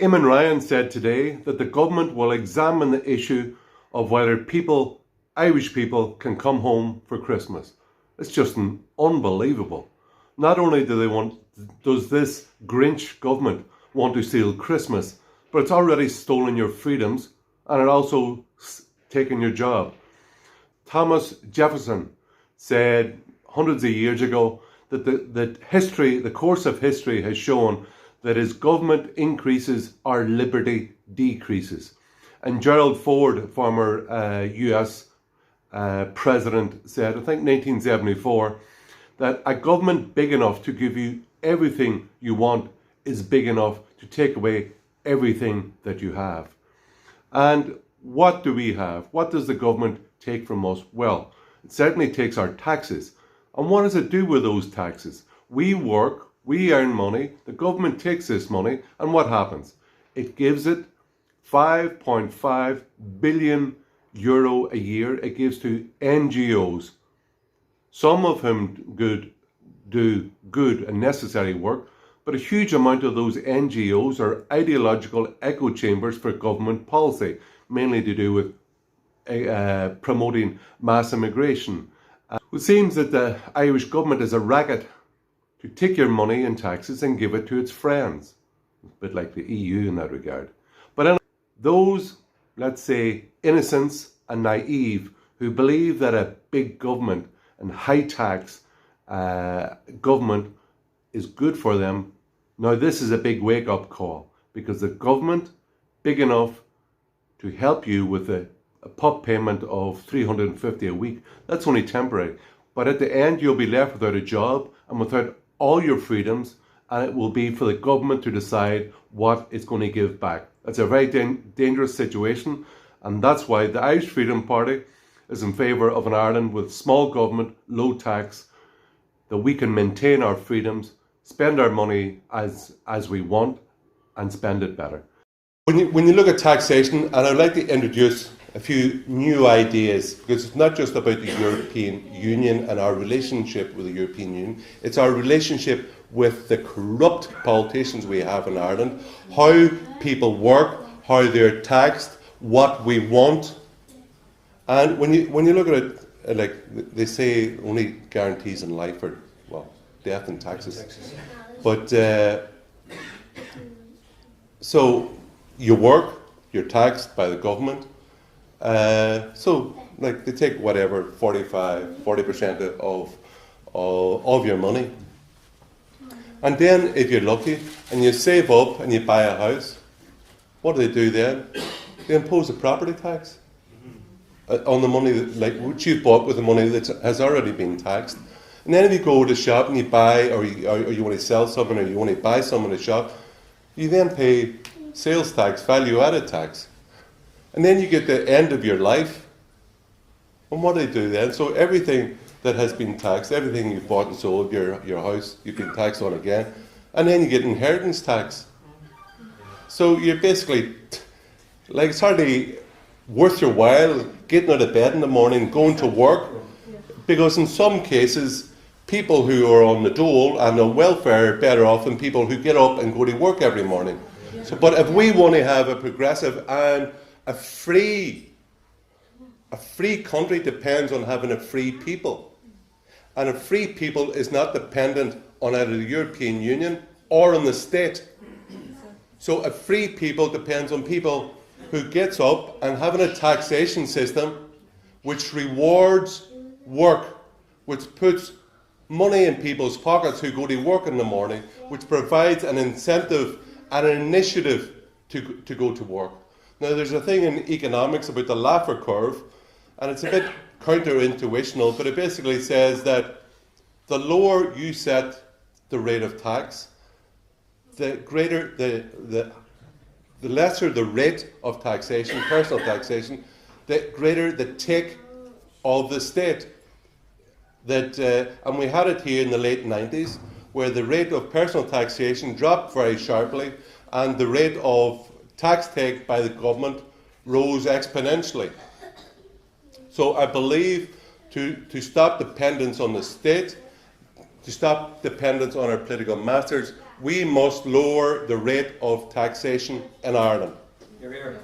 Eamon Ryan said today that the government will examine the issue of whether Irish people, can come home for Christmas. It's just unbelievable. Not only does this Grinch government want to steal Christmas, but it's already stolen your freedoms and it also taken your job. Thomas Jefferson said hundreds of years ago that the course of history has shown that as government increases, our liberty decreases. And Gerald Ford, former US president, said, I think 1974, that a government big enough to give you everything you want is big enough to take away everything that you have. And what do we have? What does the government take from us? Well, it certainly takes our taxes. And what does it do with those taxes? We work, we earn money, the government takes this money, and what happens? It gives it 5.5 billion euro a year. It gives to NGOs, some of whom do good and necessary work, but a huge amount of those NGOs are ideological echo chambers for government policy, mainly to do with promoting mass immigration. It seems that the Irish government is a racket to take your money and taxes and give it to its friends. A bit like the EU in that regard. But those, let's say, innocents and naive who believe that a big government and high tax government is good for them, now this is a big wake-up call, because the government, big enough to help you with a pup payment of $350 a week, that's only temporary. But at the end, you'll be left without a job and without all your freedoms, and it will be for the government to decide what it's going to give back. That's a very dangerous situation, and that's why the Irish Freedom Party is in favour of an Ireland with small government, low tax, that we can maintain our freedoms, spend our money as we want, and spend it better. When you look at taxation, and I'd like to introduce a few new ideas, because it's not just about the European Union and our relationship with the European Union, it's our relationship with the corrupt politicians we have in Ireland, how people work, how they're taxed, what we want. And when you look at it, like they say, only guarantees in life are, well, death and taxes. But so you work, you're taxed by the government. So like they take whatever 40% of your money, and then if you're lucky and you save up and you buy a house, what do then? They impose a property tax on the money which you bought with the money that has already been taxed. And then if you go to the shop and you buy, or you want to sell something, or you want to buy something in the shop, you then pay sales tax, value added tax. And then you get the end of your life, and what do they do then? So everything that has been taxed, everything you've bought and sold, your house, you've been taxed on again, and then you get inheritance tax. So you're basically, like, it's hardly worth your while getting out of bed in the morning, going to work, because in some cases, people who are on the dole and on welfare are better off than people who get up and go to work every morning. So, but if we want to have a progressive and a free country depends on having a free people. And a free people is not dependent on either the European Union or on the state. So a free people depends on people who gets up and having a taxation system which rewards work, which puts money in people's pockets who go to work in the morning, which provides an incentive and an initiative to go to work. Now, there's a thing in economics about the Laffer curve, and it's a bit counterintuitional, but it basically says that the lower you set the rate of tax, the greater the lesser the rate of taxation, personal taxation, the greater the take of the state. And we had it here in the late 90s, where the rate of personal taxation dropped very sharply, and the rate of tax take by the government rose exponentially. So I believe to stop dependence on the state, to stop dependence on our political masters, we must lower the rate of taxation in Ireland. Hear, hear.